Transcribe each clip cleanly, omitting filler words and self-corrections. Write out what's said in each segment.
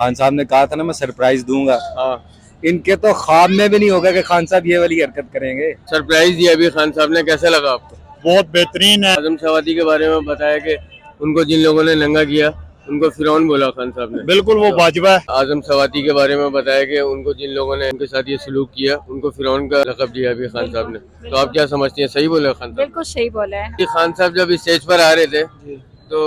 खान साहब ने कहा था ना मैं सरप्राइज दूंगा। हाँ, इनके तो ख्वाब में भी नहीं होगा कि खान साहब ये वाली हरकत करेंगे। सरप्राइज दिया अभी खान साहब ने, कैसा लगा आपको? बहुत बेहतरीन है। आजम सवाती के बारे में बताया कि उनको जिन लोगों ने नंगा किया उनको फिरौन बोला खान साहब ने। बिल्कुल वो वाजिबा है। आजम सवाती के बारे में बताया कि उनको जिन लोगों ने उनके साथ ये सलूक किया उनको फिरौन का लक़ब दिया अभी खान साहब ने। तो आप क्या समझती हैं, सही बोले खान साहब? बिल्कुल सही बोला है। कि खान साहब जब स्टेज पर आ रहे थे तो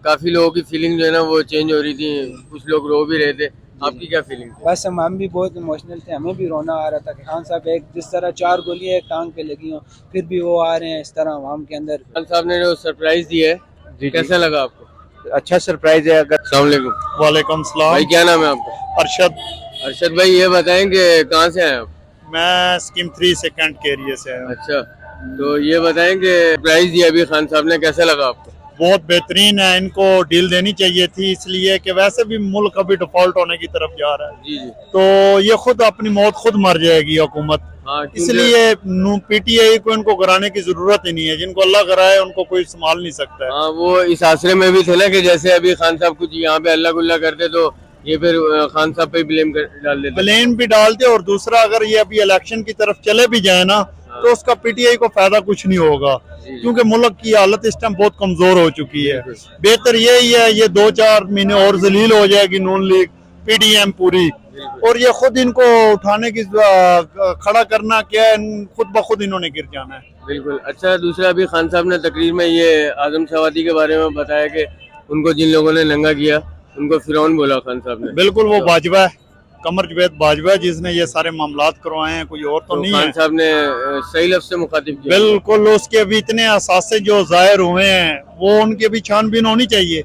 काफी लोगों की फीलिंग जो है ना वो चेंज हो रही थी, कुछ लोग रो भी रहे थे। आपकी क्या फीलिंग थी? बस हम भी बहुत इमोशनल थे, हमें भी रोना आ रहा था कि खान साहब एक जिस तरह 4 गोलियां एक टांग पे लगी हों फिर भी वो आ रहे हैं इस तरह आवाम के अंदर। खान साहब ने जो सरप्राइज दिया है कैसा लगा आपको? अच्छा सरप्राइज है। अगर अस्सलाम वालेकुम वालेकुम सलाम। भाई, क्या नाम है आपका? अरशद। अरशद भाई, ये बताएं कि कहाँ से आए आप? मैं स्कीम 3 से कैंट के एरिया से आया हूँ। अच्छा, तो ये बताएं कि सरप्राइज दिया अभी खान साहब ने, कैसा लगा आपको? बहुत बेहतरीन है। इनको डील देनी चाहिए थी, इसलिए कि वैसे भी मुल्क अभी डिफॉल्ट होने की तरफ जा रहा है। जी जी। तो ये खुद अपनी मौत खुद मर जाएगी हुकूमत। हाँ, इसलिए पीटीआई को इनको कराने की जरूरत ही नहीं है। जिनको अल्लाह कराए उनको कोई संभाल नहीं सकता है। हाँ, वो इस आसरे में भी थे ना कि जैसे अभी खान साहब कुछ यहाँ पे अल्लाह गुल्ला करते तो ये फिर खान साहब पे ब्लेम डाल देते। ब्लेम भी डालते, और दूसरा अगर ये अभी इलेक्शन की तरफ चले भी जाए ना तो उसका पीटीआई को फायदा कुछ नहीं होगा, क्योंकि मुल्क की हालत इस टाइम बहुत कमजोर हो चुकी है। बेहतर यही है ये 2-4 महीने और जलील हो जाएगी नून लीग पीडीएम पूरी, और ये खुद इनको उठाने की खड़ा करना क्या है, खुद ब खुद इन्होंने गिर जाना है। बिल्कुल। अच्छा, दूसरा अभी खान साहब ने तकरीर में ये आजम सवाती के बारे में बताया कि उनको जिन लोगों ने नंगा किया उनको फिरौन बोला खान साहब ने। बिल्कुल वो बाजवा है, कमर जवेद बाजवा, जिसने ये सारे मामलात करवाए हैं, कोई और तो नहीं है। खान साहब ने सही लफ्ज़ से मुखातिब किया। बिल्कुल, उसके अभी इतने असासे जो जाहिर हुए हैं वो उनकी भी छानबीन होनी चाहिए।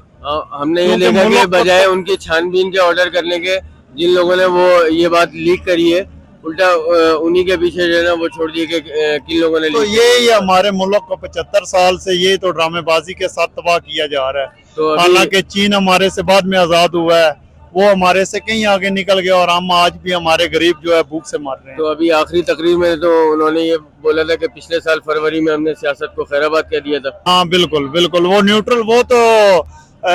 हमने ये देखा कि बजाय उनकी छानबीन के ऑर्डर करने के, जिन लोगों ने वो ये बात लीक करी है उल्टा उन्हीं के पीछे जो है ना वो छोड़ दिए कि किन लोगों ने। तो ये हमारे मुल्क को 75 साल से ये तो ड्रामेबाजी के साथ तबाह किया जा रहा है। तो हालांकि चीन हमारे से बाद में आजाद हुआ है, वो हमारे से कहीं आगे निकल गया, और हम आज भी हमारे गरीब जो है भूख से मर रहे हैं। तो अभी आखिरी तकरीर में तो उन्होंने ये बोला था कि पिछले साल फरवरी में हमने सियासत को खैराबाद कह दिया था। हाँ बिल्कुल बिल्कुल, वो न्यूट्रल, वो तो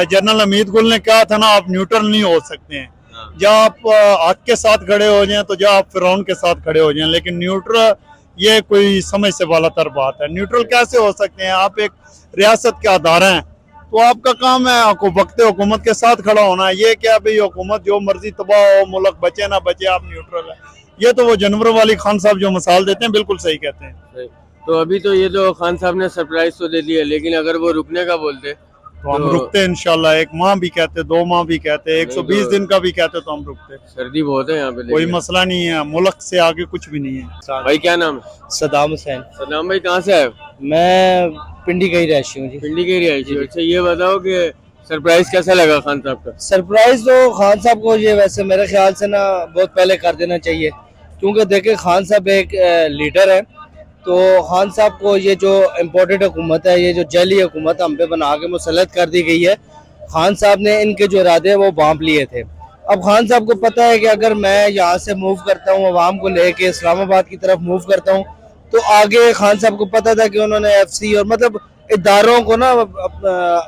जनरल हमीद गुल ने कहा था ना, आप न्यूट्रल नहीं हो सकते हैं। जब आप हक के साथ खड़े हो जाएं तो जब आप फिरौन के साथ खड़े हो जाएं, लेकिन न्यूट्रल ये कोई समझ से बालातर बात है। न्यूट्रल कैसे हो सकते हैं? आप एक रियासत के अदारा हैं, तो आपका काम है आपको वक्त हुकूमत के साथ खड़ा होना है। ये क्या भाई हुकूमत जो मर्जी तबाह हो, मुल्क बचे ना बचे, आप न्यूट्रल है। ये तो वो जानवरों वाली खान साहब जो मिसाल देते हैं, बिल्कुल सही कहते हैं। तो अभी तो ये तो खान साहब ने सरप्राइज तो दे दिया, लेकिन अगर वो रुकने का बोलते तो हम रुकते हैं इंशाल्लाह। 1 माह भी कहते, 2 माह भी कहते, 120 दिन का भी कहते तो हम रुकते। सर्दी बहुत है यहाँ पे, कोई मसला नहीं है, मुल्क से आगे कुछ भी नहीं है। भाई क्या नाम है? सदाम हुसैन। सदाम भाई, कहाँ से आए? मैं पिंडी का ही रहशी हूँ जी। पिंडी के रिहायशी। अच्छा, ये बताओ कि सरप्राइज कैसा लगा खान साहब का? सरप्राइज तो खान साहब को ये वैसे मेरे ख्याल से ना बहुत पहले कर देना चाहिए, क्योंकि देखे खान साहब एक लीडर है। तो खान साहब को ये जो इम्पोर्टेड हुकूमत है, ये जो जैली हुकूमत हम पे बना के मुसल्लत कर दी गई है, खान साहब ने इनके जो इरादे हैं वो बांप लिए थे। अब खान साहब को पता है कि अगर मैं यहाँ से मूव करता हूँ, अवाम को लेके इस्लामाबाद की तरफ मूव करता हूँ, तो आगे खान साहब को पता था कि उन्होंने FC और मतलब इदारों को ना,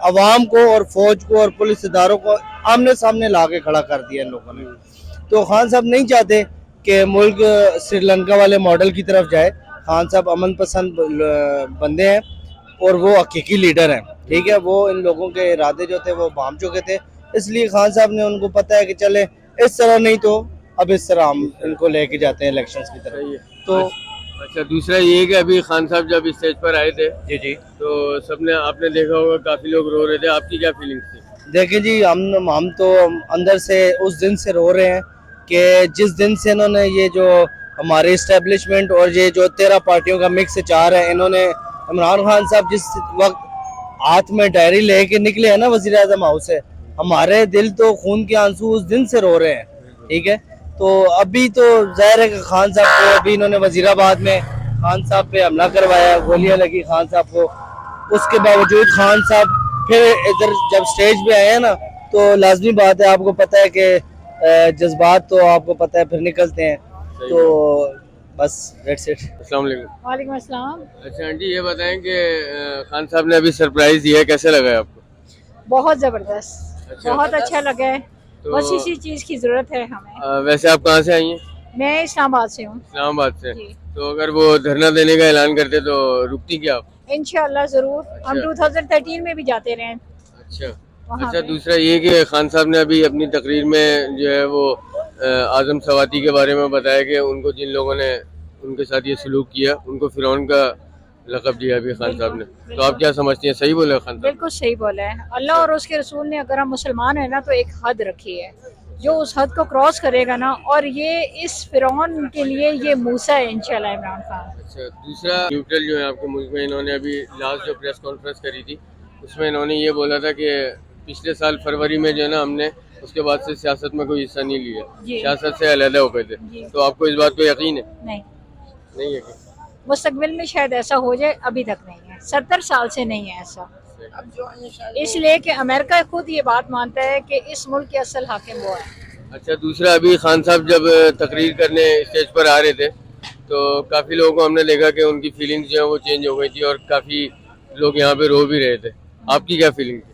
अवाम को और फौज को और पुलिस इदारों को आमने सामने ला के खड़ा कर दिया इन लोगों ने। तो खान साहब नहीं चाहते कि मुल्क श्रीलंका वाले मॉडल की तरफ जाए। खान साहब अमन पसंद बंदे हैं और वो हकीकी लीडर हैं, ठीक है। वो इन लोगों के इरादे जो थे वो भांप चुके थे, इसलिए खान साहब ने उनको पता है कि चले इस तरह नहीं तो अब इस तरह हम इनको लेके जाते हैं इलेक्शंस की तरफ। तो अच्छा, दूसरा ये कि अभी खान साहब जब स्टेज पर आए थे जी तो सबने, आपने देखा होगा काफी लोग रो रहे थे, आपकी क्या फीलिंग्स थी? देखिए जी, हम तो अंदर से उस दिन से रो रहे हैं कि जिस दिन से इन्होंने ये जो हमारे इस्टेब्लिशमेंट और ये जो 13 पार्टियों का मिक्स चार है, इन्होंने इमरान खान साहब जिस वक्त हाथ में डायरी लेके निकले हैं ना वज़ीर आज़म हाउस से, हमारे दिल तो खून के आंसू उस दिन से रो रहे हैं, ठीक है। तो अभी तो जाहिर है कि खान साहब को अभी इन्होंने वजीराबाद में खान साहब पे हमला करवाया, गोलियां लगी खान साहब को, उसके बावजूद खान साहब फिर इधर जब स्टेज पे आए हैं ना, तो लाजमी बात है, आपको पता है कि जज्बात तो आपको पता है फिर निकलते हैं। तो बस दैट्स इट। अस्सलाम वालेकुम। वालेकुम अस्सलाम। अच्छा आंटी, ये बताएं कि खान साहब ने अभी सरप्राइज दिया है, कैसे लगा है आपको? बहुत जबरदस्त, अच्छा। बहुत अच्छा लगा है। तो बस इसी चीज की जरूरत है हमें। वैसे आप कहाँ से आई हैं? मैं इस्लामाबाद से हूँ इस्लामाबाद से। जी। तो अगर वो धरना देने का ऐलान करते तो रुकती क्या आप? इंशाल्लाह जरूर। हम अच्छा। 2013 में भी जाते रहे हैं अच्छा। वहाँ अच्छा, पे। दूसरा ये कि खान साहब ने अभी अपनी तकरीर में जो है वो आजम सवाती के बारे में बताया कि उनको जिन लोगों ने उनके साथ ये सलूक किया उनको फिरौन का लक़ब दिया अभी खान साहब ने। तो आप क्या समझते हैं, सही बोला खान साहब? बिल्कुल सही बोला है। अल्लाह और उसके रसूल ने, अगर हम मुसलमान है ना, तो एक हद रखी है, जो उस हद को क्रॉस करेगा ना, और ये इस फिरौन के लिए ये मूसा है इंशाल्लाह इमरान खान। अच्छा, दूसरा न्यूट्रल जो है आपके मुल्क में, इन्होंने अभी लास्ट जो प्रेस कॉन्फ्रेंस करी थी उसमें इन्होंने ये बोला था कि पिछले साल फरवरी में जो है ना हमने उसके बाद से सियासत में कोई हिस्सा नहीं लिया, जी। सियासत से अलहदा हो गए थे। जी। तो आपको इस बात पे यकीन है? नहीं, नहीं यकीन? मुस्तकबिल में शायद ऐसा हो जाए, अभी तक नहीं है। 70 साल से नहीं है ऐसा, इसलिए कि अमेरिका खुद ये बात मानता है कि इस मुल्क के असल हाकिम वो है। अच्छा, दूसरा अभी खान साहब जब तकरीर करने स्टेज पर आ रहे थे तो काफ़ी लोगों को हमने देखा कि उनकी फीलिंग्स जो है वो चेंज हो गई थी और काफ़ी लोग यहाँ पे रो भी रहे थे। आपकी क्या फीलिंग थी?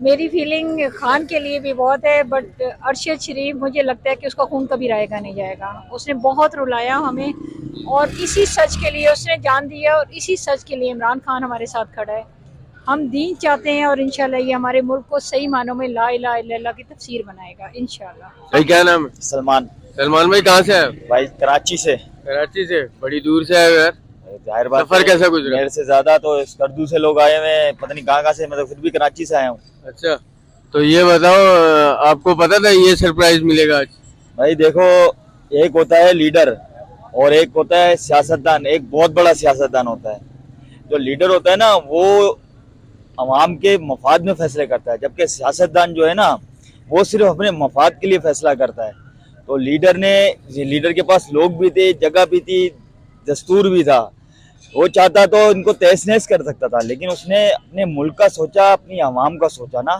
मेरी फीलिंग खान के लिए भी बहुत है, बट अरशद शरीफ मुझे लगता है कि उसका खून कभी रायगा नहीं जाएगा। उसने बहुत रुलाया हमें, और इसी सच के लिए उसने जान दिया, और इसी सच के लिए इमरान खान हमारे साथ खड़ा है। हम दीन चाहते हैं, और इंशाल्लाह ये हमारे मुल्क को सही मानों में ला इलाहा इल्लल्लाह की तफसीर बनाएगा इंशाल्लाह। भाई क्या नाम है? सलमान। सलमान भाई कहाँ से आए? भाई कराची से। कराची से? बड़ी दूर से आए हो यार। जाहिर बात सफर है, कैसा गुजरा? मेरे से ज्यादा तो स्कर्दू से लोग आए हुए हैं, पता नहीं कहाँ से, मैं तो फिर भी कराची से आया हूँ। अच्छा, तो ये बताओ, आपको पता था ये सरप्राइज मिलेगा आज? भाई देखो, एक होता है लीडर और एक होता है सियासतदान। एक बहुत बड़ा सियासतदान होता है। जो लीडर होता है ना, वो अवाम के मफाद में फैसले करता है, जबकि सियासतदान जो है ना, वो सिर्फ अपने मफाद के लिए फैसला करता है। तो लीडर के पास लोग भी थे, जगह भी थी, दस्तूर भी था। वो चाहता तो इनको तहस नहस कर सकता था, लेकिन उसने अपने मुल्क का सोचा, अपनी आवाम का सोचा ना।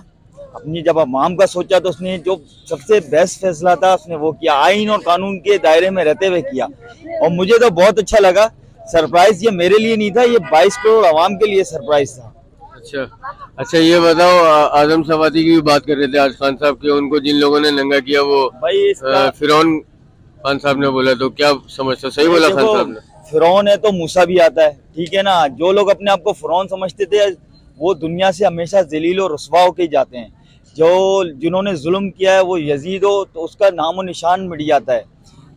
अपनी जब आवाम का सोचा तो उसने जो सबसे बेस्ट फैसला था उसने वो किया, आइन और कानून के दायरे में रहते हुए किया। और मुझे तो बहुत अच्छा लगा। सरप्राइज ये मेरे लिए नहीं था, ये 22 करोड़ आवाम के लिए सरप्राइज था। अच्छा, ये बताओ, आजम सवाती की भी बात कर रहे थे आज खान साहब के, उनको जिन लोगों ने नंगा किया वो भाई फिरौन खान साहब ने बोला, तो क्या समझते? सही बोला खान साहब ने? फिरौन है तो मूसा भी आता है, ठीक है ना। जो लोग अपने आप को फिरौन समझते थे, वो दुनिया से हमेशा जलील और रुस्वा होके ही जाते हैं। जिन्होंने जुल्म किया है वो यजीद हो तो उसका नामो निशान मिट जाता है,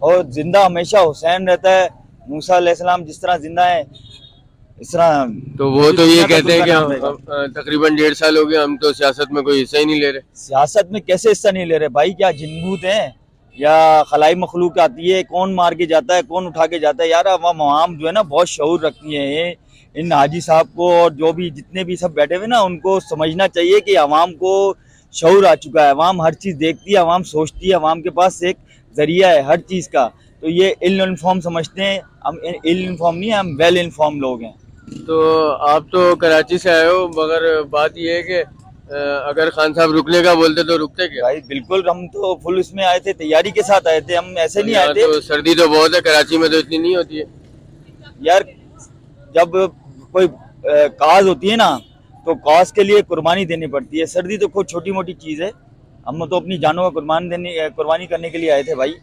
और जिंदा हमेशा हुसैन रहता है। मूसा अलैहिस्सलाम जिस तरह जिंदा है, इस तरह तो वो तो ये कहते हैं कि हम तकरीबन 1.5 साल हो गए, हम तो सियासत में कोई हिस्सा ही नहीं ले रहे। सियासत में कैसे हिस्सा नहीं ले रहे भाई? क्या जिन्नूत हैं या खलाई मखलूक आती है? कौन मार के जाता है, कौन उठा के जाता है? यार आवाम जो है ना, बहुत शऊर रखती है। इन हाजी साहब को और जो भी जितने भी सब बैठे हुए ना, उनको समझना चाहिए कि आवाम को शऊर आ चुका है। आवाम हर चीज़ देखती है, आवाम सोचती है, आवाम के पास एक जरिया है हर चीज़ का। तो ये इल इन्फॉर्म समझते हैं, हम इल इन्फॉर्म नहीं है, हम वेल इन्फॉर्म लोग हैं। तो आप तो कराची से आए हो, मगर बात ये है कि अगर खान साहब रुकने का बोलते तो रुकते क्या? भाई बिल्कुल, हम तो फुल इसमें आए थे, तैयारी के साथ आए थे, हम ऐसे नहीं आए थे। तो सर्दी तो बहुत है, कराची में तो इतनी नहीं होती है यार। जब कोई काज होती है ना, तो काज के लिए कुर्बानी देनी पड़ती है। सर्दी तो कोई छोटी मोटी चीज है। हम तो अपनी जानों का कुर्बानी करने के लिए आए थे भाई।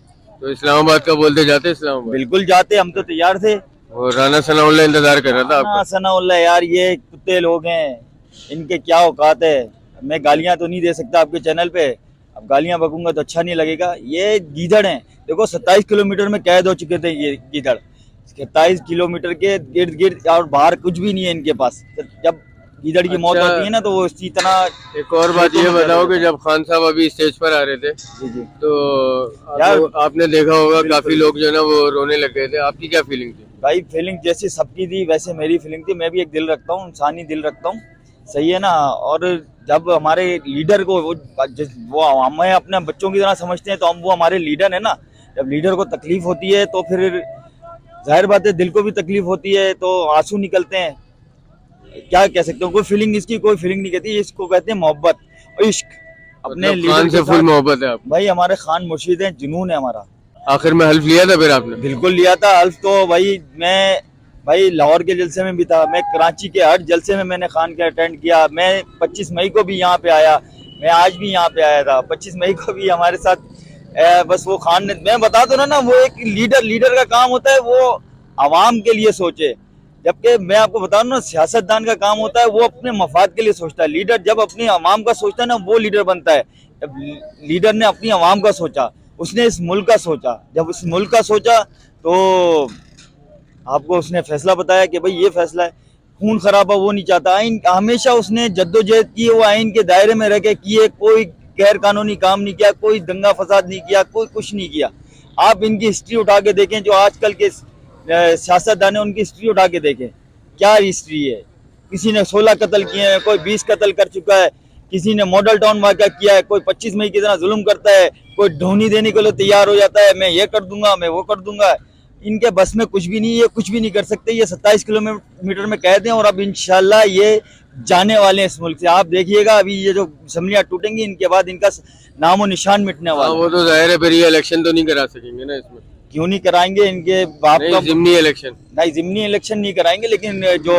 तो इस्लामाबाद का बोलते जाते? इस्लामाबाद बिल्कुल जाते, हम तो तैयार थे। और राना सनाउल्लाह इंतजार कर रहा था आपका। सनाउल्लाह यार, ये कुत्ते लोग हैं, इनके क्या औकात है। मैं गालियां तो नहीं दे सकता आपके चैनल पे, अब गालियां बकूंगा तो अच्छा नहीं लगेगा। ये गीदड़ हैं, देखो 27 किलोमीटर में कैद हो चुके थे ये गीदड़। 27 किलोमीटर के गिर्द गिर्द, और बाहर कुछ भी नहीं है इनके पास। जब गीदड़ की मौत होती है ना, तो वो इसी तरह। एक और बात ये बताओ कि जब खान साहब अभी स्टेज पर आ रहे थे, जी तो आपने देखा होगा काफी लोग जो है ना वो रोने लग गए थे। आपकी क्या फीलिंग थी? भाई फीलिंग जैसी सबकी थी वैसे मेरी फीलिंग थी। मैं भी एक दिल रखता हूँ, इंसानी दिल रखता हूँ, सही है ना। और जब हमारे लीडर को वो हमें अपने बच्चों की तरह समझते हैं, तो हम वो हमारे लीडर है ना। जब लीडर को तकलीफ होती है तो फिर जाहिर बात है दिल को भी तकलीफ होती है, तो आंसू निकलते हैं। क्या कह सकते हो, कोई फीलिंग इसकी कोई फीलिंग नहीं कहती, इसको कहते हैं मोहब्बत और इश्क। अपने लीडर से फुल मोहब्बत है आप? भाई हमारे खान मुर्शिद हैं, जुनून है हमारा। आखिर में हल्फ लिया था फिर आपने? बिल्कुल लिया था हल्फ तो। भाई लाहौर के जलसे में भी था, मैं कराची के हर जलसे में मैंने खान के अटेंड किया। मैं 25 मई को भी यहाँ पे आया, मैं आज भी यहाँ पे आया था, 25 मई को भी हमारे साथ बस वो खान ने, मैं बता दो ना वो एक लीडर का काम होता है वो आवाम के लिए सोचे, जबकि मैं आपको बता दूं ना सियासतदान का काम होता है वो अपने मफाद के लिए सोचता है। लीडर जब अपनी आवाम का सोचता है ना वो लीडर बनता है। जब लीडर ने अपनी आवाम का सोचा, उसने इस मुल्क का सोचा, जब इस मुल्क का सोचा तो आपको उसने फैसला बताया कि भाई ये फैसला है। खून खराबा वो नहीं चाहता, आइन हमेशा उसने जद्दोजहद की, वो आइन के दायरे में रह के किए, कोई गैर कानूनी काम नहीं किया, कोई दंगा फसाद नहीं किया, कोई कुछ नहीं किया। आप इनकी हिस्ट्री उठा के देखें, जो आजकल के सियासतदान है उनकी हिस्ट्री उठा के देखें, क्या हिस्ट्री है। किसी ने 16 कत्ल किए हैं, कोई 20 कत्ल कर चुका है, किसी ने मॉडल टाउन वाक़या किया है, कोई 25 मई की तरह जुल्म करता है, कोई ढोनी देने के लिए तैयार हो जाता है, मैं ये कर दूंगा, मैं वो कर दूंगा। इनके बस में कुछ भी नहीं, ये कुछ भी नहीं कर सकते। ये 27 किलोमीटर में कैद हैं और अब इंशाल्लाह ये जाने वाले हैं इस मुल्क से। आप देखिएगा अभी ये जो असम्बलियां टूटेंगी इनके बाद इनका नामो निशान मिटने वाला है। वो तो जाहिर है, फिर ये इलेक्शन तो नहीं करा सकेंगे ना इसमें। क्यों नहीं कराएंगे, इनके बाप का जिमनी इलेक्शन नहीं, जिमनी इलेक्शन नहीं कराएंगे, लेकिन जो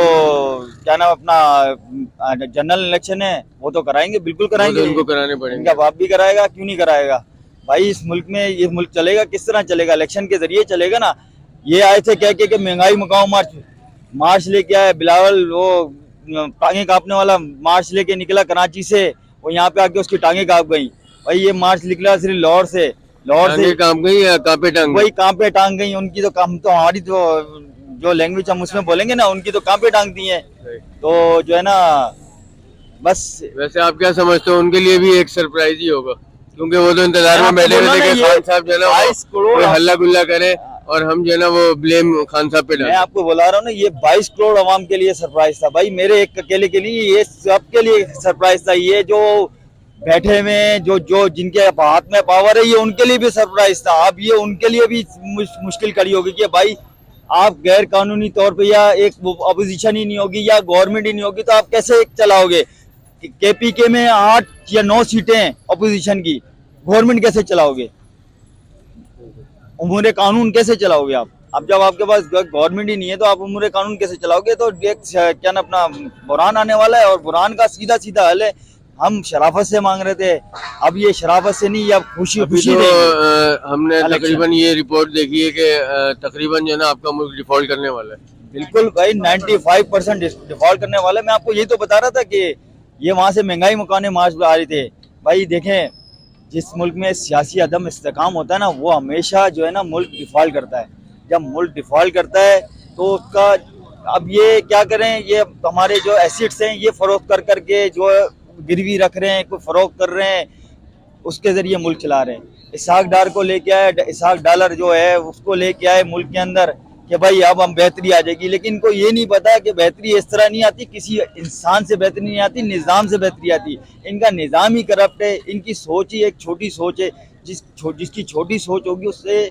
क्या नाम अपना जनरल इलेक्शन है वो तो कराएंगे, बिल्कुल कराएंगे। उनको कराने पड़ेंगे, इनका बाप भी कराएगा, क्यों नहीं कराएगा भाई। इस मुल्क में ये मुल्क चलेगा किस तरह चलेगा, इलेक्शन के जरिए चलेगा ना। ये आए थे कह के महंगाई मुकाओ मार्च लेके आए, बिलावल वो टांगे कांपने वाला मार्च लेके निकला कराची से, वो यहाँ पे आके उसकी टांगे कांप गई। भाई ये मार्च निकला सिर्फ लाहौर से कांप गई या कांपे टांग, वही कांपे टांग गई। उनकी तो काम तो हमारी तो जो लैंग्वेज हम उसमें बोलेंगे ना, उनकी तो कांपे टांग दी है। तो जो है ना बस। वैसे आप क्या समझते हो, उनके लिए भी एक सरप्राइज ही होगा, क्योंकि वो तो इंतजार में बैठे हुए थे कि खान साहब जो है ना वो हल्ला गुल्ला करे और हम जो है ना वो ब्लेम खान साहब पे डालें। मैं आपको बोला रहा हूँ ना, ये 22 करोड़ आवाम के लिए सरप्राइज था भाई, मेरे एक अकेले के लिए, ये सबके लिए सरप्राइज था। ये जो बैठे में जो जिनके हाथ में पावर है, ये उनके लिए भी सरप्राइज था। अब ये उनके लिए भी मुश्किल खड़ी होगी कि भाई आप गैर कानूनी तौर पे या एक अपोजिशन ही नहीं होगी या गवर्नमेंट ही नहीं होगी तो आप कैसे चलाओगे। केपीके में 8 या 9 सीटें हैं अपोजिशन की, गवर्नमेंट कैसे चलाओगे, उमूर कानून कैसे चलाओगे आप। अब जब आपके पास गवर्नमेंट ही नहीं है तो आप उमूर कानून कैसे चलाओगे। तो एक क्या ना अपना बुरहान आने वाला है और बुरहान का सीधा सीधा हल है। हम शराफत से मांग रहे थे, अब ये शराफत से नहीं, अब खुशी तो हमने तकरीबन ये रिपोर्ट देखी है कि तकरीबन जो है ना आपका मुल्क डिफॉल्ट करने वाला है। बिल्कुल भाई 95% डिफॉल्ट करने वाला है। मैं आपको यही तो बता रहा था कि ये वहाँ से महंगाई मुकाने मार्च आ रहे थे। भाई देखें, जिस मुल्क में सियासी अदम इस्तेकाम होता है ना, वो हमेशा जो है ना मुल्क डिफॉल्ट करता है। जब मुल्क डिफॉल्ट करता है तो उसका अब ये क्या करें, ये हमारे जो एसेट्स हैं ये फरोख्त कर करके जो गिरवी रख रहे हैं, कोई फरोख्त कर रहे हैं, उसके जरिए मुल्क चला रहे हैं। इसहाक डार को लेके आए, इसहाक डालर जो है उसको लेके आए मुल्क के अंदर कि भाई अब हम बेहतरी आ जाएगी, लेकिन इनको ये नहीं पता कि बेहतरी इस तरह नहीं आती, किसी इंसान से बेहतरी नहीं आती, निज़ाम से बेहतरी आती। इनका निज़ाम ही करप्ट है, इनकी सोच ही एक छोटी सोच है। जिसकी छोटी सोच होगी उससे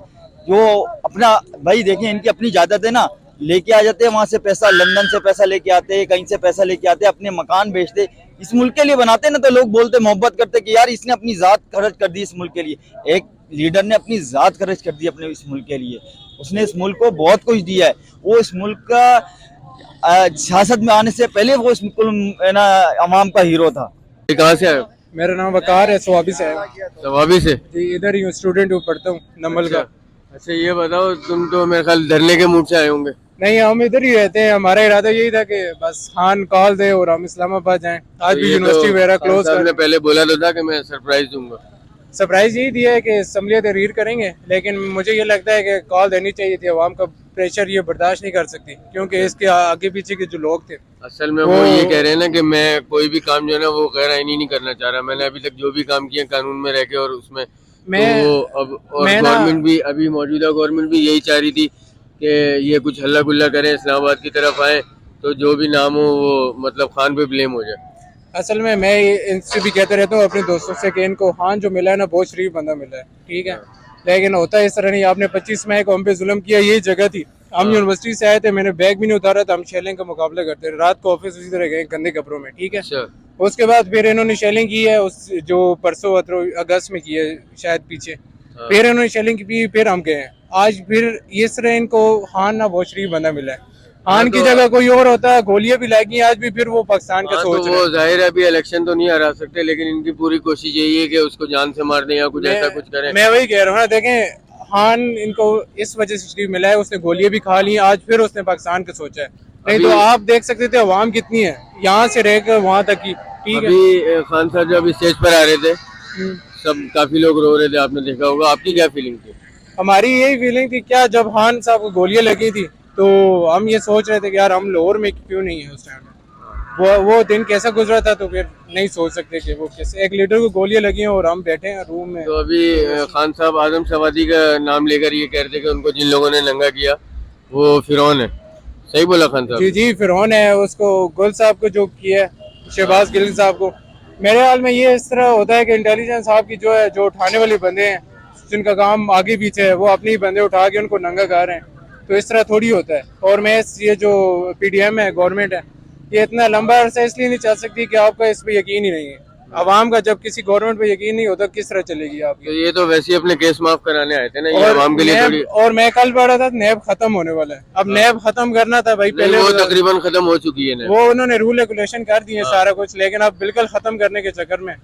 जो अपना, भाई देखें इनकी अपनी जायदाद है ना, लेके आ जाते हैं वहाँ से पैसा, लंदन से पैसा लेके आते हैं, कहीं से पैसा लेके आते हैं, अपने मकान बेचते, इस मुल्क के लिए बनाते हैं ना। तो लोग बोलते मोहब्बत करते कि यार इसने अपनी ज़ात खर्च कर दी इस मुल्क के लिए। एक लीडर ने अपनी ज़ात खर्च कर दी अपने इस मुल्क के लिए, उसने इस मुल्क को बहुत कुछ दिया है। वो इस मुल्क का सियासत में आने से पहले वो इस मुल्क ना अवाम का हीरो था। कहाँ से आए? मेरा नाम वकार है, सवाबी से है। सवाबी से? जी, इधर ही हूँ, स्टूडेंट हूँ, पढ़ता हूँ नंबल का। अच्छा ये बताओ, तुम तो मेरे ख्याल धरने के मूड से आए होंगे। नहीं, हम इधर ही रहते हैं। हमारा इरादा यही था कि बस खान कॉल दे और हम इस्लामाबाद जाएं। आज भी यूनिवर्सिटी वगैरह क्लोज कर। पहले बोला तो था कि मैं सरप्राइज दूंगा। सरप्राइज यही दिया है कि असम्बली तहरीर करेंगे, लेकिन मुझे ये लगता है कि कॉल देनी चाहिए थी। अवाम का प्रेशर ये बर्दाश्त नहीं कर सकती, क्योंकि इसके आगे पीछे के जो लोग थे असल में वो ये कह रहे हैं ना कि मैं कोई भी काम जो है ना वो गैर आईनी नहीं करना चाह रहा। मैंने अभी तक जो भी काम किया कानून में रह के, और उसमें तो अब और गवर्नमेंट भी, अभी मौजूदा गवर्नमेंट भी यही चाह रही थी कि ये कुछ हल्ला गुल्ला करें, इस्लामाबाद की तरफ आए तो जो भी नाम हो वो मतलब खान पे ब्लेम हो जाए। असल में मैं इनसे भी कहते रहता हूँ अपने दोस्तों से कि इनको खान जो मिला है ना बहुत शरीफ बंदा मिला है, ठीक है, लेकिन होता है इस तरह नहीं। आपने 25 मई को हम पे जुल्म किया, यही जगह थी, हम यूनिवर्सिटी से आए थे, मैंने बैग भी नहीं उतारा था, हम शेलिंग का मुकाबला करते रहे, रात को ऑफिस उसी तरह गए गंदे कपड़ों में, ठीक है। उसके बाद फिर इन्होंने शेलिंग की है, उस जो परसों अगस्त में की है शायद पीछे, फिर इन्होंने शेलिंग की, फिर हम गए हैं आज, फिर इस तरह इनको खान ना बहुत शरीफ बंदा मिला है। खान की जगह कोई और होता, गोलियां भी लगी आज भी, फिर वो पाकिस्तान का हाँ, सोच तो रहे वो हैं। जाहिर है अभी इलेक्शन तो नहीं हरा सकते, लेकिन इनकी पूरी कोशिश यही है कि उसको जान से मार दें या कुछ ऐसा कुछ करें। मैं वही कह रहा हूँ ना, देखें खान इनको इस वजह से शरीफ मिला है, उसने गोलियां भी खा ली, आज फिर उसने पाकिस्तान का सोचा है। नहीं तो आप देख सकते थे अवाम कितनी है यहाँ से रहकर वहां तक की, ठीक है। अभी खान साहब जब स्टेज पर आ रहे थे, सब काफी लोग रो रहे थे, आपने देखा होगा। आपकी क्या फीलिंग थी? हमारी यही फीलिंग थी, क्या जब खान साहब को गोलियां लगी थी तो हम ये सोच रहे थे कि यार हम लाहौर में क्यों नहीं है उस टाइम। वो दिन कैसा गुजरा था, तो फिर नहीं सोच सकते कि वो कैसे एक लीडर को गोलियां लगी हैं और हम बैठे हैं रूम में। तो अभी खान साहब आजम सवादी का नाम लेकर ये कह रहे थे कि उनको जिन लोगों ने नंगा किया वो फिरौन है। सही बोला खान साहब? जी जी, फिरौन है। उसको गुल साहब को जो किया है, शहबाज गिल साहब को, मेरे ख्याल में ये इस तरह होता है कि इंटेलिजेंस साहब की जो है, जो उठाने वाले बंदे हैं जिनका काम आगे पीछे है, वो अपने ही बंदे उठा के उनको नंगा कर रहे हैं। तो इस तरह थोड़ी होता है। और मैं ये जो PDM है, गवर्नमेंट है, ये इतना लंबा अरसा इसलिए नहीं चल सकती कि आपका इस पे यकीन ही नहीं है। आवाम का जब किसी गवर्नमेंट पे यकीन नहीं होता, किस तरह चलेगी आपकी? तो ये तो वैसे ही अपने केस माफ कराने आए थे ना, ये आवाम के लिए थोड़ी। और मैं कल पढ़ा था नैब खत्म होने वाला है। अब नैब खत्म करना था भाई, पहले वो तकरीबन खत्म हो चुकी है ना। वो उन्होंने रूल रेगुलेशन कर दिए सारा कुछ, लेकिन अब बिल्कुल खत्म करने के चक्कर में,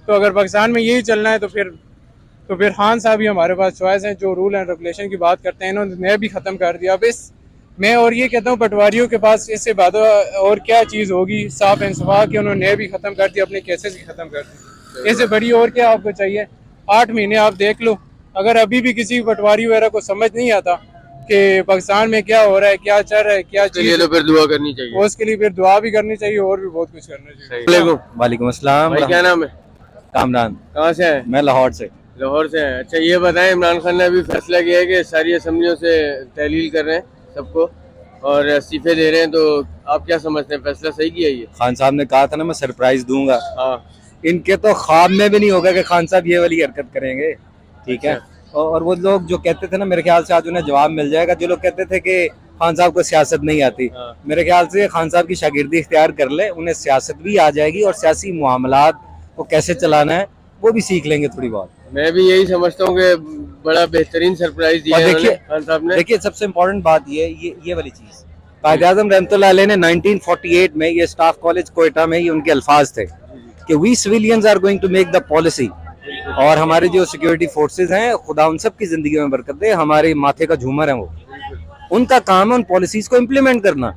तो अगर पाकिस्तान में यही चलना है तो फिर खान साहब ही हमारे पास चॉइस है। जो रूल एंड रेगुलेशन की बात करते हैं, इन्होंने नैब भी खत्म कर दिया। अब मैं और ये कहता हूँ पटवारियों के पास इससे बाद और क्या चीज़ होगी, साफ इंसाफ कि उन्होंने नैब भी खत्म कर दिया, अपने केसेस भी खत्म कर दिए। इससे बड़ी और क्या आपको चाहिए? 8 महीने आप देख लो, अगर अभी भी किसी पटवारी वगैरह को समझ नहीं आता कि पाकिस्तान में क्या हो रहा है, क्या चल रहा है, क्या चीज़, तो फिर दुआ करनी चाहिए। उसके लिए फिर दुआ भी करनी चाहिए और भी बहुत कुछ करना चाहिए। वालेकुम अस्सलाम। भाई क्या नाम है? कामरान। कहाँ से है? मैं लाहौर से। लाहौर से है। अच्छा ये बताएं, इमरान खान ने अभी फैसला किया है कि सारी असम्बलियों से तहलील कर रहे हैं सबको और इस्तीफे दे रहे हैं, तो आप क्या समझते हैं, फैसला सही किया ये? खान साहब ने कहा था ना मैं सरप्राइज दूंगा। हाँ, इनके तो ख्वाब में भी नहीं होगा कि खान साहब ये वाली हरकत करेंगे, ठीक है। और वो लोग जो कहते थे ना, मेरे ख्याल से आज उन्हें जवाब मिल जाएगा। जो लोग कहते थे कि खान साहब को सियासत नहीं आती, मेरे ख्याल से खान साहब की शागिर्दी इख्तियार कर ले, उन्हें सियासत भी आ जाएगी और सियासी मामलात को कैसे चलाना है वो भी सीख लेंगे थोड़ी बहुत। मैं भी यही समझता हूँ कि बड़ा बेहतरीन सरप्राइज दिया है देखिए खान साहब ने। देखिए सबसे इम्पोर्टेंट बात ये वाली चीज, कायद-ए-आज़म रहमतुल्लाह अलैह ने 1948 में, ये स्टाफ कॉलेज कोयटा में, ये उनके अल्फाज थे कि we civilians are going to make the policy. और हमारे जो सिक्योरिटी फोर्सेज हैं, खुदा उन सब की जिंदगी में बरकत दे, हमारे माथे का झूमर है वो, उनका काम है उन पॉलिसीज को इम्प्लीमेंट करना,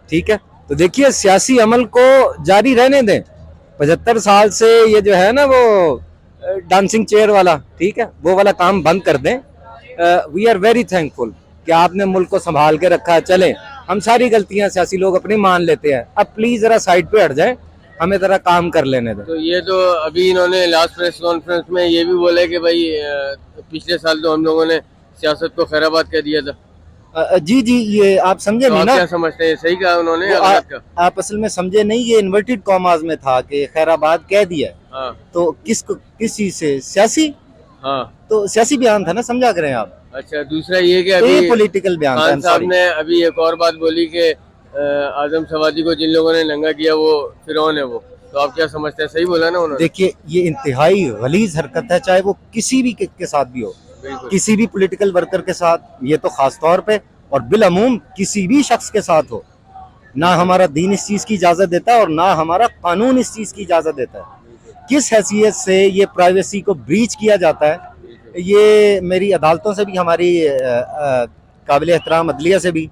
ठीक है। तो देखिए सियासी अमल को जारी रहने दें। 75 साल से ये जो है ना वो डांसिंग चेयर वाला, ठीक है, वो वाला काम बंद कर दें। वी आर वेरी थैंकफुल कि आपने मुल्क को संभाल के रखा है। चले, हम सारी गलतियां सियासी लोग अपनी मान लेते हैं, अब प्लीज जरा साइड पे हट जाए, हमें जरा काम कर लेने दें। तो ये तो अभी इन्होंने लास्ट प्रेस कॉन्फ्रेंस में ये भी बोला है कि भाई पिछले साल तो हम लोगों ने सियासत को खैराबाद कह दिया था। जी जी, ये आप समझे तो नहीं आप ना, क्या समझते हैं, सही कहा उन्होंने? आप असल में समझे नहीं, ये इन्वर्टेड कॉमास में था कि खैराबाद कह दिया। हाँ, तो किस चीज से? सियासी। हाँ, तो सियासी बयान था ना, समझा करें आप। अच्छा, दूसरा ये कि तो ये अभी पॉलिटिकल बयान था। खान साहब ने अभी एक और बात बोली कि आजम सवादी को जिन लोगों ने नंगा किया वो फिरौन है वो, तो आप क्या समझते हैं, सही बोला ना उन्होंने? देखिए ये इंतहाई गलीज हरकत है, चाहे वो किसी भी के साथ भी हो, किसी भी पॉलिटिकल वर्कर के साथ, ये तो खास तौर पे, और बिलअमूम किसी भी शख्स के साथ हो। ना हमारा दीन इस चीज की इजाजत देता है और ना हमारा कानून इस चीज की इजाजत देता है। किस हैसियत से ये प्राइवेसी को ब्रीच किया जाता है, ये मेरी अदालतों से भी, हमारी काबिल एहतराम अदलिया से भी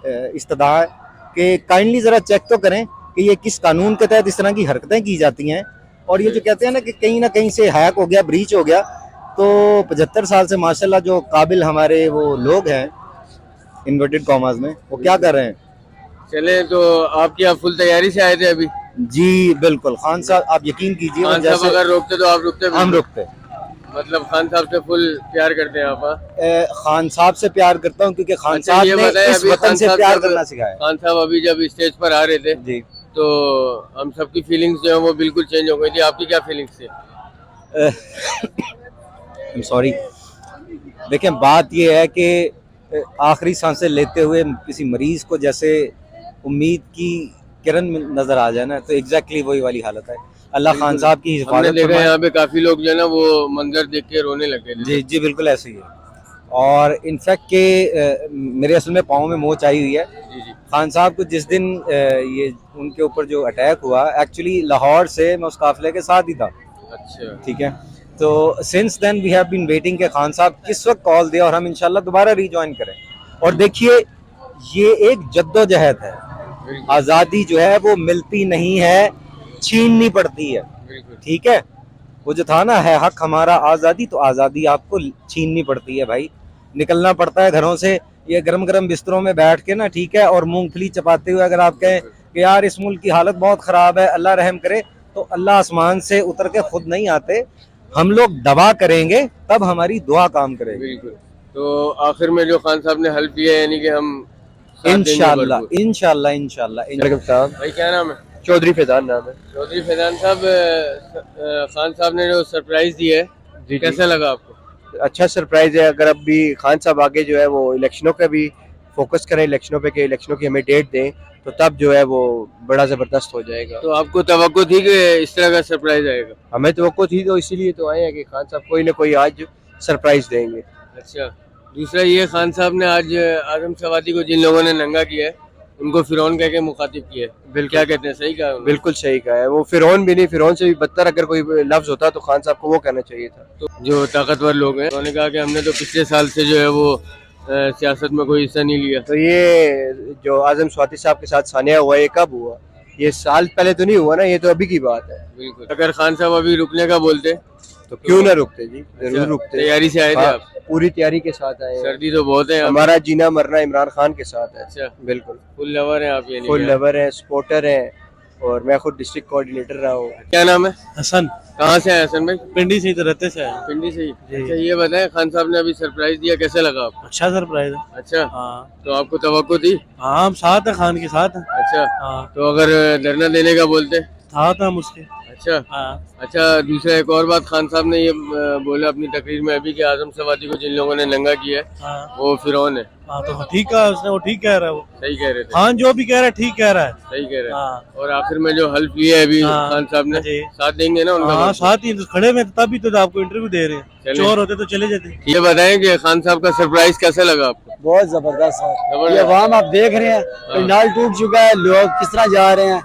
इस्तदा है कि काइंडली ज़रा चेक तो करें कि ये किस कानून के तहत इस तरह की हरकतें की जाती हैं। और ये जो कहते हैं ना कि कहीं ना कहीं से हैक हो गया, ब्रीच हो गया, तो 75 साल से माशाल्लाह जो काबिल हमारे वो लोग हैं इन्वर्टेड कॉमर्स में, वो क्या कर रहे हैं। चले, तो आपकी आप फुल तैयारी से आए थे अभी? जी बिल्कुल। खान साहब आप यकीन कीजिए, खान साहब अगर रोकते तो आप रुकते? हम रुकते। मतलब खान साहब से फुल प्यार करते हैं आप? खान साहब से प्यार करता हूँ क्योंकि खान साहब ने इस वतन से प्यार करना सिखाया। खान साहब अभी जब स्टेज पर आ रहे थे जी, तो हम सबकी फीलिंग्स जो है वो बिल्कुल चेंज हो गई थी। आपकी क्या फीलिंग्स थी? सॉरी, देखें बात ये है कि आखिरी सांसें लेते हुए किसी मरीज को जैसे उम्मीद की किरण नजर आ जाए ना, तो एग्जैक्टली वही वाली हालत है। अल्लाह खान साहब की हिफाजत देखा यहाँ पे काफी लोग जो है ना वो मंजर देख के रोने लगे थे। जी जी बिल्कुल ऐसे ही है। और इनफैक्ट के मेरे असल में पाँव में मोच आई हुई है, खान साहब को जिस दिन ये उनके ऊपर जो अटैक हुआ, एक्चुअली लाहौर से मैं उस काफिले के साथ ही था, अच्छा ठीक है। तो since then we have been waiting के खान साहब किस वक्त कॉल दे और हम इंशाल्लाह दोबारा रिजॉइन करें। और देखिए ये एक जद्दोजहद है, आज़ादी जो है वो मिलती नहीं है, छीननी पड़ती है, बिल्कुल ठीक है। वो जो था ना, है हक हमारा आज़ादी, तो आज़ादी आपको छीननी पड़ती है भाई, निकलना पड़ता है घरों से। ये गरम गरम बिस्तरों में बैठ के ना, ठीक है, और मूंगफली चपाते हुए अगर आप कहें कि यार इस मुल्क की हालत बहुत ख़राब है, अल्लाह रहम करे, तो अल्लाह आसमान से उतर के खुद नहीं आते, हम लोग दवा करेंगे तब हमारी दुआ काम करेगी। बिल्कुल। तो आखिर में जो खान साहब ने हल्फ किया है, यानी कि हम साथ देंगे इंशाल्लाह भरपूर। इंशाल्लाह इंशाल्लाह। साहब भाई क्या नाम है? चौधरी फैजान नाम है चौधरी फैजान साहब, खान साहब ने जो सरप्राइज दिया है, जी कैसा लगा आपको? अच्छा सरप्राइज है। अगर अब भी खान साहब आगे जो है वो इलेक्शनों पे भी फोकस करें, इलेक्शनों पे कि इलेक्शनों की हमें डेट दें, तो तब जो है वो बड़ा जबरदस्त हो जाएगा। तो आपको तवक्को थी कि इस तरह का सरप्राइज आएगा? हमें तो थी, तो इसीलिए तो आए हैं कि खान साहब कोई ना कोई आज सरप्राइज देंगे। अच्छा, दूसरा ये खान साहब ने आज आजम सवाती को जिन लोगों ने नंगा किया है, उनको फिरौन कह के मुखातिब किया है, बिल्कुल। क्या कहते हैं, सही कहा उन्होंने? बिल्कुल सही कहा है। वो फिरौन भी नहीं, फिरौन से भी बदतर अगर कोई लफ्ज होता तो खान साहब को वो कहना चाहिए था। तो जो ताकतवर लोग हैं उन्होंने कहा कि हमने तो पिछले साल से जो है वो सियासत में कोई हिस्सा नहीं लिया। तो ये जो आजम स्वाति साहब के साथ सानिया हुआ, ये कब हुआ? ये साल पहले तो नहीं हुआ ना, ये तो अभी की बात है। बिल्कुल। अगर खान साहब अभी रुकने का बोलते तो क्यों ना रुकते जी, जरूर रुकते। तैयारी से आए थे हाँ, आप? पूरी तैयारी के साथ आए हैं। सर्दी तो बहुत है, हमारा जीना मरना इमरान खान के साथ है। अच्छा, बिल्कुल फुल लवर हैं आप? ये फुल लवर है, सपोर्टर है, और मैं खुद डिस्ट्रिक्ट कोऑर्डिनेटर रहा हूँ। क्या नाम है? हसन कहाँ से है हसन भाई? पिंडी से तो रहते से है। पिंडी से ही। अच्छा, ये बताएं, खान साहब ने अभी सरप्राइज दिया, कैसे लगा आपको? अच्छा सरप्राइज है। अच्छा, हाँ तो आपको तवक्को थी? हाँ, हम साथ है, खान के साथ है। अच्छा, हाँ, तो अगर धरना देने का बोलते? था मुझके। अच्छा हाँ अच्छा, दूसरा एक और बात, खान साहब ने ये बोला अपनी तकरीर में अभी कि आजम सवाती को जिन लोगों ने नंगा किया है हाँ वो फिरौन है। हाँ, तो ठीक कहा उसने, वो ठीक कह रहा है। वो सही कह रहे थे? खान जो भी कह रहा है ठीक कह रहा है। सही कह रहे हैं। हाँ और आखिर में जो हल्फ लिया है अभी हाँ, खान साहब ने, जी। साथ देंगे ना उनका? हाँ साथ ही तो खड़े में, तभी तो आपको इंटरव्यू दे रहे हैं। चलिए। चोर होते तो चले जाते। ये बताएं कि खान साहब का सरप्राइज कैसा लगा आपको? बहुत जबरदस्त है। जबरदस्त। ये अवाम आप देख रहे हैं, पंडाल टूट चुका है, लोग किस तरह जा रहे हैं,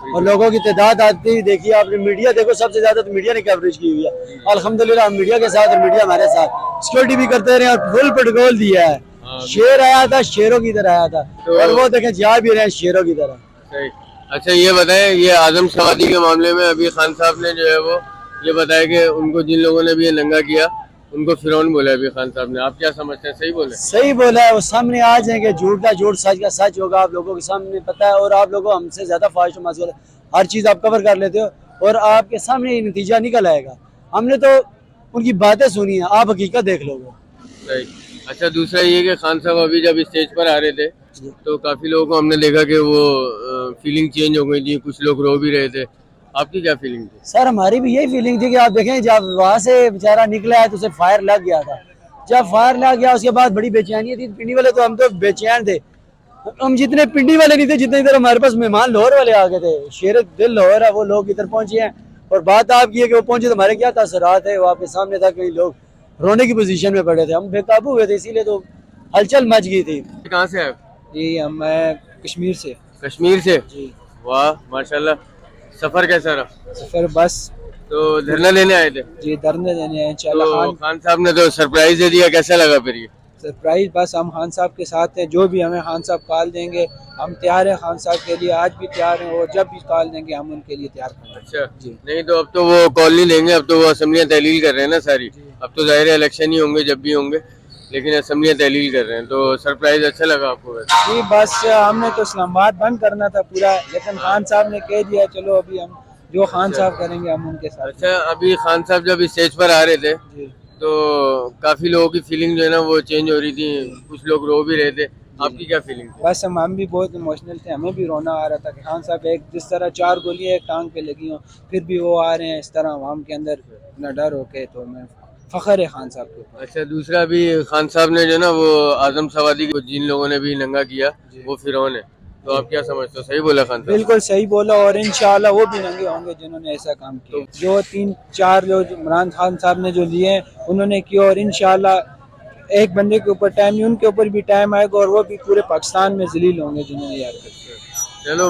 और लोगों की तादाद आती हुई देखिए आपने। मीडिया देखो, सबसे ज्यादा तो मीडिया ने कवरेज की हुई है। अल्हम्दुलिल्लाह हम मीडिया के साथ और मीडिया हमारे साथ, सिक्योरिटी भी करते रहे और फुल पेट्रोल दिया है। शेर आया था, शेरों की तरह आया था, और वो देखें जा भी रहे हैं शेरों की तरह। सही। अच्छा, ये बताएं, ये आजम सवाती के मामले में अभी खान साहब ने जो है वो ये बताया कि उनको जिन लोगों ने भी ये नंगा किया उनको फिरौन बोला अभी खान साहब ने, आप क्या समझते हैं, सही बोले? सही बोला है, वो सामने आ जाएंगे, झूठ का झूठ, सच का सच होगा, आप लोगों के सामने पता है। और आप लोगों हमसे ज्यादा फास्ट मासूल, हर चीज आप कवर कर लेते हो, और आपके सामने ये नतीजा निकल आएगा। हमने तो उनकी बातें सुनी है, आप हकीकत देख लोगे। सही। अच्छा, दूसरा ये कि खान साहब अभी जब स्टेज पर आ रहे थे तो काफी लोगों को हमने देखा कि वो फीलिंग चेंज हो गई थी, कुछ लोग रो भी रहे थे, आपकी क्या फीलिंग थी? सर हमारी भी यही फीलिंग थी कि आप देखें, जब वहाँ से बेचारा निकला है तो उसे फायर लग गया था। जब फायर लग गया उसके बाद बड़ी बेचैनी थी पिंडी वाले, तो हम तो बेचैन थे। हम जितने पिंडी वाले नहीं थे, जितने इधर हमारे पास मेहमान लाहौर वाले आ गए थे, शेर दिल लाहौर है, वो लोग इधर पहुंचे हैं। और बात आपकी है कि वो पहुंचे तो हमारे क्या तासरात है, वो आपके सामने था, कई लोग रोने की पोजीशन में पड़े थे, हम बेकाबू हुए थे, इसीलिए तो हलचल मच गई थी। कहाँ से आए? जी मैं कश्मीर से। कश्मीर से? जी। वाह माशाल्लाह, सफर कैसा रहा? सफर बस। तो धरना देने आए थे? जी धरने देने हैं तो खान साहब ने तो सरप्राइज दे दिया, कैसा लगा फिर ये? सरप्राइज, बस हम खान साहब के साथ हैं, जो भी हमें खान साहब कॉल देंगे हम तैयार हैं खान साहब के लिए, आज भी तैयार हैं, और जब भी कॉल देंगे हम उनके लिए तैयार हैं। अच्छा जी। नहीं तो अब तो वो कॉल नहीं देंगे, अब तो वो असम्बलियाँ तहलील कर रहे हैं ना सारी, अब तो जाहिर है इलेक्शन ही होंगे जब भी होंगे, लेकिन असम्बलियाँ तहलील कर रहे हैं। तो सरप्राइज अच्छा लगा आपको वैसे? जी बस हमने तो इस्लामाबाद बंद करना था पूरा, लेकिन खान साहब ने कह दिया चलो अभी हम जो खान साहब करेंगे हम उनके साथ। अच्छा, अभी खान साहब जब स्टेज पर आ रहे थे तो काफी लोगों की फीलिंग जो है ना वो चेंज हो रही थी, कुछ लोग रो भी रहे थे, आपकी क्या फीलिंग थी? बस हम भी बहुत इमोशनल थे, हमें भी रोना आ रहा था कि खान साहब एक जिस तरह 4 गोलियां एक टांग पे लगी हो, फिर भी वो आ रहे हैं इस तरह आवाम के अंदर इतना डर हो के, तो मैं फखर है खान साहब के ऊपर। अच्छा, दूसरा भी खान साहब ने जो ना वो आजम सवादी को जिन लोगों ने भी नंगा किया वो फिरौन है, तो आप क्या समझते हो, सही बोला खान साहब? बिल्कुल सही बोला, और इंशाल्लाह वो भी नंगे होंगे जिन्होंने ऐसा काम किया। जो 3-4 जो इमरान खान साहब ने जो लिए उन्होंने किया, और इंशाल्लाह एक बंदे के ऊपर टाइम नहीं, उनके ऊपर भी टाइम आएगा और वो भी पूरे पाकिस्तान में जलील होंगे जिन्होंने ये हरकत की। चलो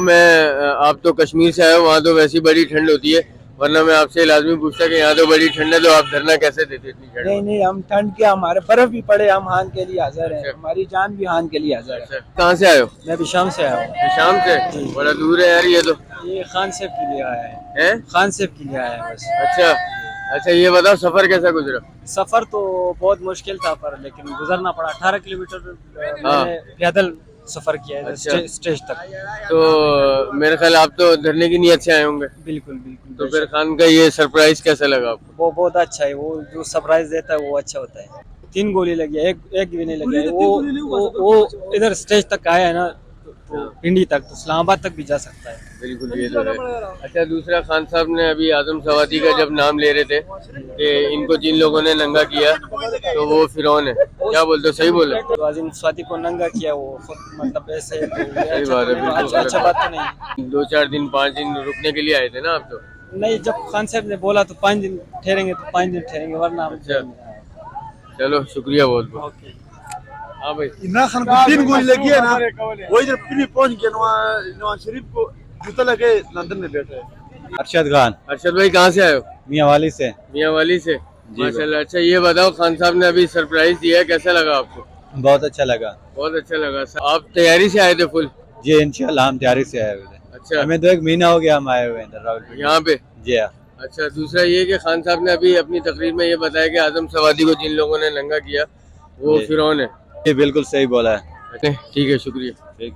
आप तो कश्मीर से आए हो, वहाँ तो वैसी बड़ी ठंड होती है, वरना मैं आपसे लाजमी पूछता कि यहाँ तो बड़ी ठंड है, तो आप धरना कैसे देते इतनी ठंड? नहीं नहीं, हम ठंड क्या, हमारे बर्फ भी पड़े हम हान के लिए हाजिर हैं, हमारी जान भी हान के लिए हाजिर है। कहाँ से आए हो? मैं अभी शाम से आया हूँ। शाम से? बड़ा दूर है यार ये तो। ये खान साहब के लिए आया है। हैं? खान साहब के लिए आया है बस। अच्छा अच्छा, ये बताओ सफर कैसा गुजरा? सफर तो बहुत मुश्किल था पर लेकिन गुजरना पड़ा। 18 किलोमीटर हाँ। मैंने पैदल सफर किया है अच्छा। स्टेज तक। तो मेरे ख्याल आप तो धरने की नीयत से आए होंगे। बिल्कुल बिल्कुल। तो फिर खान का ये सरप्राइज कैसा लगा आपको? वो बहुत अच्छा है, वो जो सरप्राइज देता है वो अच्छा होता है। 3 गोली लगी है, एक भी नहीं लगी है। वो इधर स्टेज तक आया है ना, तो पिंडी तक, तो इस्लामाबाद तक भी जा सकता है। बिल्कुल ये तो है। अच्छा, दूसरा खान साहब ने अभी आजम सवाती का जब नाम ले रहे थे कि इनको जिन लोगों ने नंगा किया तो वो फिरौन है, क्या बोलते हो, सही बोले? तो आजिम स्वाति को नंगा किया वो खुद, मतलब ऐसे तो सही बात है, बिल्कुल अच्छा बात तो नहीं। 2-4 दिन 5 दिन रुकने के लिए आए थे ना आप तो? नहीं, जब खान साहब ने बोला तो 5 दिन ठहरेंगे तो 5 दिन ठहरेंगे, वरना हम अच्छा। चलो शुक्रिया बहुत बहुत। हाँ भाई, इमरान खान को 3 गोली लगी है ना, वो इधर फिर पहुंच गया नवाज शरीफ को जूता लगे लंदन में बैठे। अरशद खान। अरशद भाई कहाँ से आए हो? मियांवाली से। मियांवाली से, माशाल्लाह। अच्छा ये बताओ, खान साहब ने अभी सरप्राइज दिया है, कैसा लगा आपको? बहुत अच्छा लगा। बहुत अच्छा लगा। आप तैयारी से आए थे फुल? जी इंशाल्लाह हम तैयारी से आए हुए थे। अच्छा, हमें तो 1 महीना हो गया हम आए हुए हैं रावलपिंडी यहाँ पे? जी हाँ। अच्छा, दूसरा ये कि खान साहब ने अभी अपनी तकरीर में ये बताया कि आजम सवादी को जिन लोगों ने नंगा किया वो जी। फिरौन है। ये बिल्कुल सही बोला है। ठीक है, शुक्रिया। ठीक।